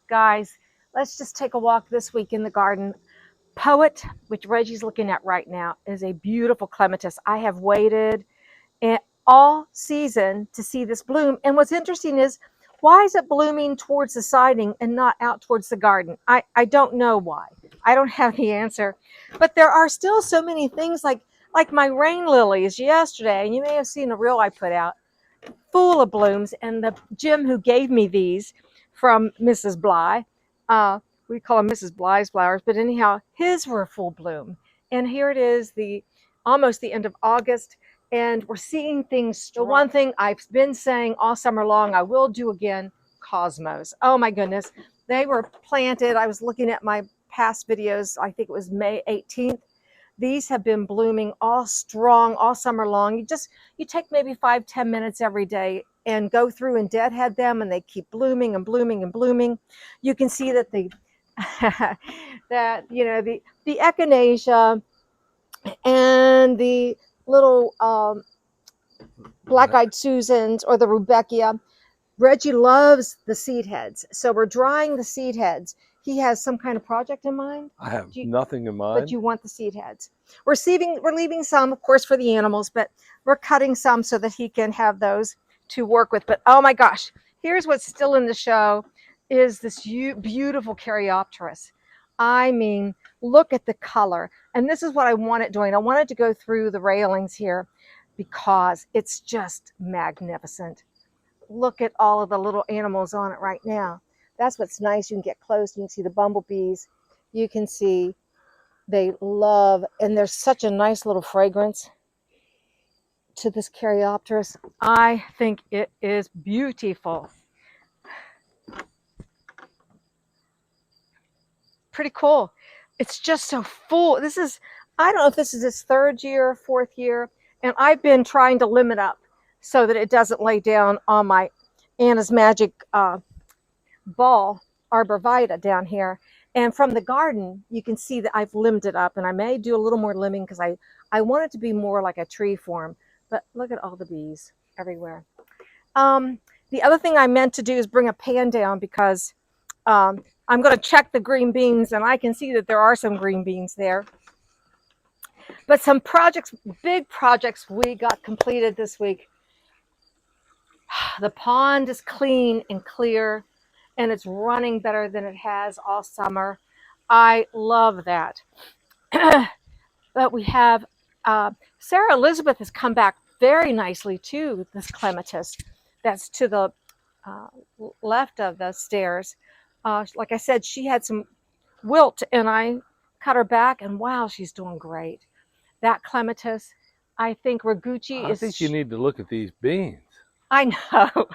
Guys, let's just take a walk this week in the garden. Poet, which Reggie's looking at right now, is a beautiful clematis. I have waited all season to see this bloom. And what's interesting is, why is it blooming towards the siding and not out towards the garden? I don't know why. I don't have the answer. But there are still so many things like my rain lilies yesterday, and you may have seen a reel I put out, full of blooms. And the Jim who gave me these from Mrs. Bly, we call them Mrs. Bly's flowers, but anyhow, his were full bloom. And here it is, almost the end of August, and we're seeing things. The one thing I've been saying all summer long, I will do again, cosmos. Oh my goodness, they were planted. I was looking at my past videos. I think it was May 18th. These have been blooming all strong all summer long. You take maybe 5-10 minutes every day and go through and deadhead them, and they keep blooming and blooming and blooming. You can see that the echinacea and the little black-eyed Susans or the Rudbeckia. Reggie loves the seed heads, so we're drying the seed heads. He has some kind of project in mind? I have nothing in mind. But you want the seed heads. We're leaving some, of course, for the animals, but we're cutting some so that he can have those to work with. But oh my gosh, here's what's still in the show, is this beautiful Caryopteris. I mean, look at the color. And this is what I want it doing. I want it to go through the railings here because it's just magnificent. Look at all of the little animals on it right now. That's what's nice. You can get close. You can see the bumblebees. You can see they love, and there's such a nice little fragrance to this Caryopteris. I think it is beautiful. Pretty cool. It's just so full. I don't know if this is its 3rd year, 4th year, and I've been trying to limit up so that it doesn't lay down on my Anna's Magic ball arborvitae down here. And from the garden, you can see that I've limbed it up, and I may do a little more limbing because I want it to be more like a tree form. But look at all the bees everywhere. The other thing I meant to do is bring a pan down because I'm going to check the green beans, and I can see that there are some green beans there. But some projects, big projects we got completed this week. The pond is clean and clear, and it's running better than it has all summer. I love that. But we have Sarah Elizabeth has come back very nicely too, this clematis that's to the left of the stairs. Like I said, she had some wilt, and I cut her back, and wow, she's doing great. That clematis, I think Ragucci is... I think you need to look at these beans. I know.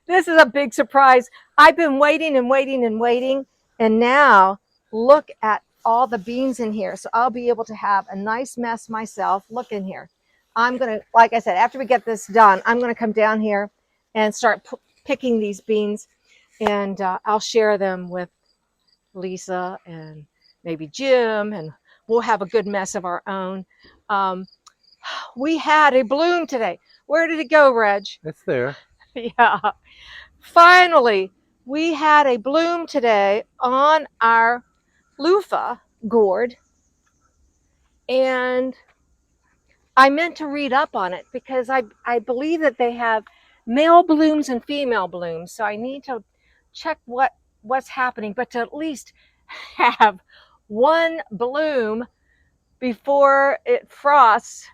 This is a big surprise. I've been waiting and waiting and waiting, and now look at all the beans in here. So I'll be able to have a nice mess myself. Look in here. I'm going to, like I said, after we get this done, I'm going to come down here and start picking these beans, and I'll share them with Lisa and maybe Jim, and we'll have a good mess of our own. We had a bloom today. Where did it go, Reg? It's there. Yeah. Finally, we had a bloom today on our loofah gourd, and I meant to read up on it because I believe that they have male blooms and female blooms, so I need to check what's happening, but to at least have one bloom before it frosts,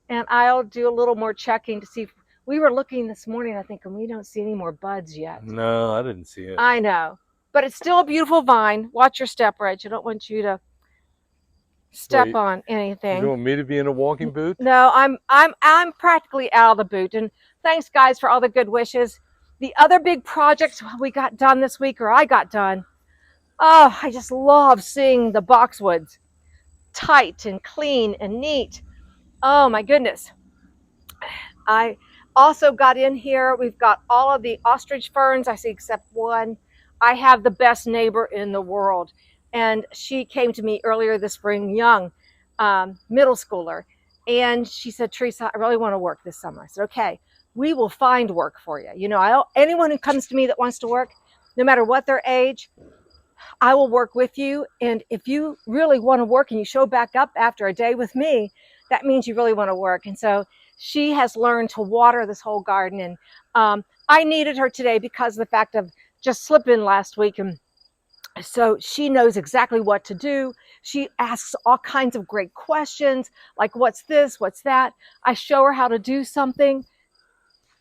and I'll do a little more checking to see if we were looking this morning, I think, and we don't see any more buds yet. No, I didn't see it. I know, but it's still a beautiful vine. Watch your step, Reg. I don't want you to step on anything. You want me to be in a walking boot? No, I'm practically out of the boot. And thanks, guys, for all the good wishes. The other big projects we got done this week, or I got done. Oh, I just love seeing the boxwoods tight and clean and neat. Oh my goodness. I also got in here. We've got all of the ostrich ferns, I see, except one. I have the best neighbor in the world, and she came to me earlier this spring, young, middle schooler, and she said, Teresa, I really want to work this summer. I said, okay, we will find work for you. You know, anyone who comes to me that wants to work, no matter what their age, I will work with you. And if you really want to work and you show back up after a day with me, that means you really want to work. And so she has learned to water this whole garden. And I needed her today because of the fact of just slipping last week. And so she knows exactly what to do. She asks all kinds of great questions, like, what's this? What's that? I show her how to do something.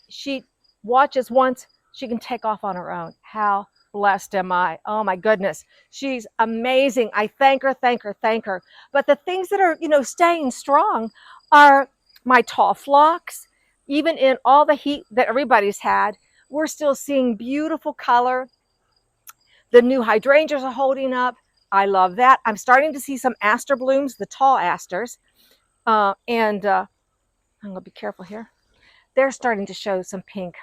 She watches once, she can take off on her own. How blessed am I? Oh my goodness. She's amazing. I thank her, thank her, thank her. But the things that are, staying strong are my tall phlox. Even in all the heat that everybody's had, we're still seeing beautiful color. The new hydrangeas are holding up. I love that. I'm starting to see some aster blooms, the tall asters. I'm going to be careful here. They're starting to show some pink.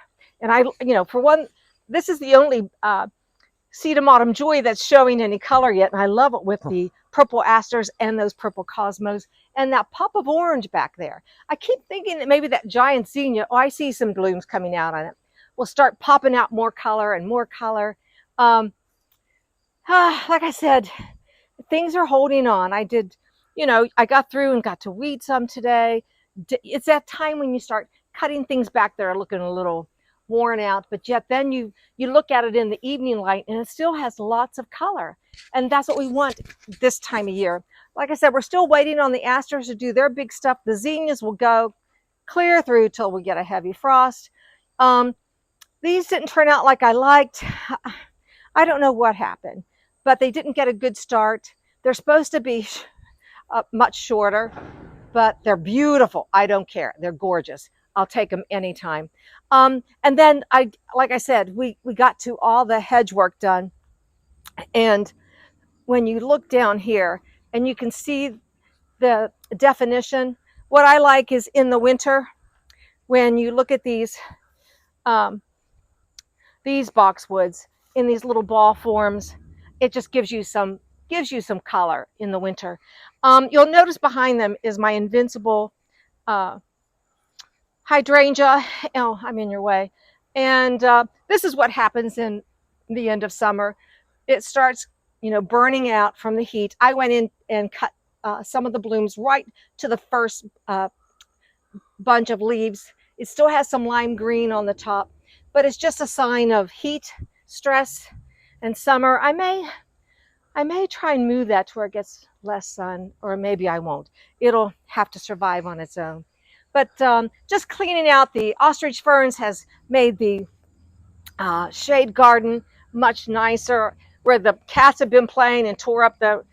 And for one, this is the only sedum autumn joy that's showing any color yet. And I love it with the purple asters and those purple cosmos and that pop of orange back there. I keep thinking that maybe that giant zinnia, I see some blooms coming out on it, will start popping out more color and more color. Like I said, things are holding on. I got through and got to weed some today. It's that time when you start cutting things back that are looking a little worn out, but yet then you look at it in the evening light and it still has lots of color. And that's what we want this time of year. Like I said, we're still waiting on the asters to do their big stuff. The zinnias will go clear through till we get a heavy frost. These didn't turn out like I liked. I don't know what happened, but they didn't get a good start. They're supposed to be much shorter, but they're beautiful. I don't care. They're gorgeous. I'll take them anytime. And then like I said, we got to all the hedge work done. And when you look down here and you can see the definition, what I like is in the winter, when you look at these boxwoods in these little ball forms, it just gives you some color in the winter. You'll notice behind them is my invincible hydrangea. Oh, I'm in your way. And this is what happens in the end of summer. It starts, burning out from the heat. I went in and cut some of the blooms right to the first bunch of leaves. It still has some lime green on the top, but it's just a sign of heat, stress, and summer. I may try and move that to where it gets less sun, or maybe I won't. It'll have to survive on its own. But just cleaning out the ostrich ferns has made the shade garden much nicer. Where the cats have been playing and tore up the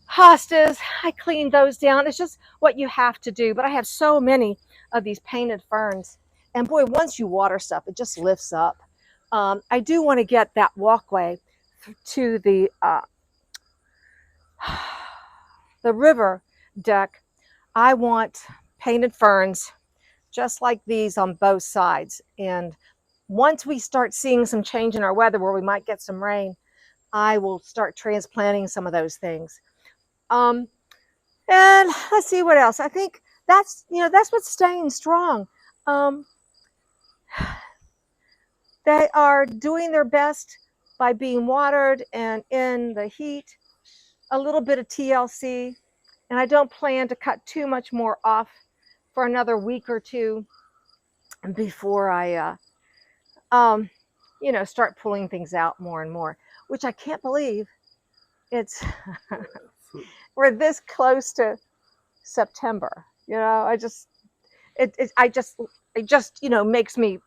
hostas, I cleaned those down. It's just what you have to do. But I have so many of these painted ferns. And boy, once you water stuff, it just lifts up. I do want to get that walkway to the river deck. I want painted ferns just like these on both sides. And once we start seeing some change in our weather where we might get some rain, I will start transplanting some of those things. And let's see what else. I think that's what's staying strong. They are doing their best by being watered and in the heat. A little bit of TLC, and I don't plan to cut too much more off for another week or two before I start pulling things out more and more, which I can't believe it's we're this close to September. It just makes me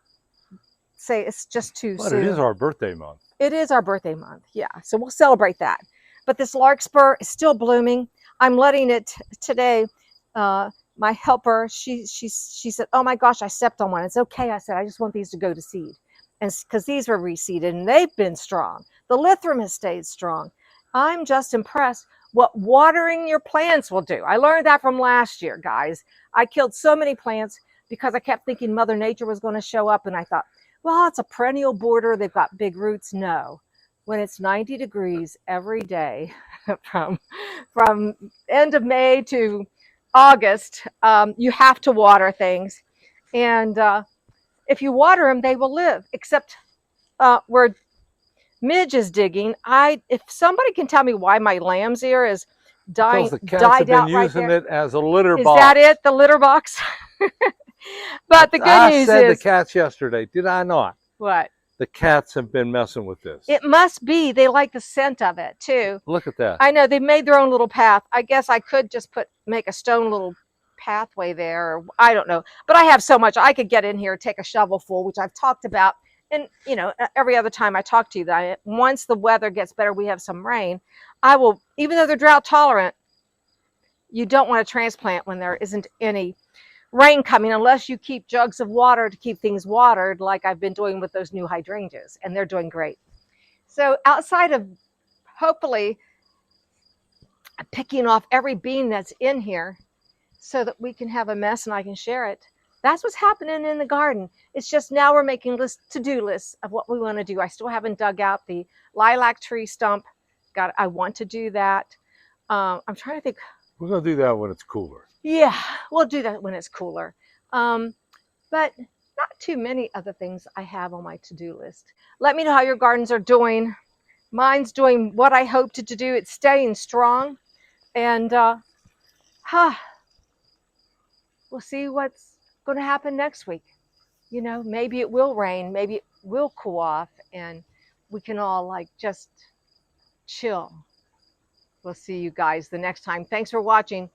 say it's just too soon. But it is our birthday month. It is our birthday month, yeah. So we'll celebrate that. But this larkspur is still blooming. I'm letting it today. My helper, she said, "Oh my gosh, I stepped on one." It's okay. I said, "I just want these to go to seed," and because these were reseeded and they've been strong. The Lythrum has stayed strong. I'm just impressed what watering your plants will do. I learned that from last year, guys. I killed so many plants because I kept thinking Mother Nature was going to show up, and I thought, well, it's a perennial border. They've got big roots. No. When it's 90 degrees every day from end of May to August, you have to water things. And if you water them, they will live, except where Midge is digging. If somebody can tell me why my lamb's ear is Because the cats have died been out right using there. it as a litter Is box. that it? The litter box? But the good I news said the is cats yesterday, did I not? what? The cats have been messing with this. It must be. They like the scent of it too. Look at that. I know they made their own little path. I guess I could just make a stone little pathway there. Or I don't know. But I have so much. I could get in here, take a shovel full, which I've talked about. And every other time I talk to you, that once the weather gets better, we have some rain. I will, even though they're drought tolerant, you don't want to transplant when there isn't any rain coming unless you keep jugs of water to keep things watered, like I've been doing with those new hydrangeas, and they're doing great. So outside of hopefully picking off every bean that's in here so that we can have a mess and I can share it, that's what's happening in the garden. It's just now we're making to-do lists of what we want to do. I still haven't dug out the lilac tree stump. I want to do that. I'm trying to think. We're going to do that when it's cooler. Yeah, we'll do that when it's cooler. But not too many other things I have on my to-do list. Let me know how your gardens are doing. Mine's doing what I hoped it to do. It's staying strong. And we'll see what's going to happen next week. Maybe it will rain. Maybe it will cool off. And we can all just chill. We'll see you guys the next time. Thanks for watching.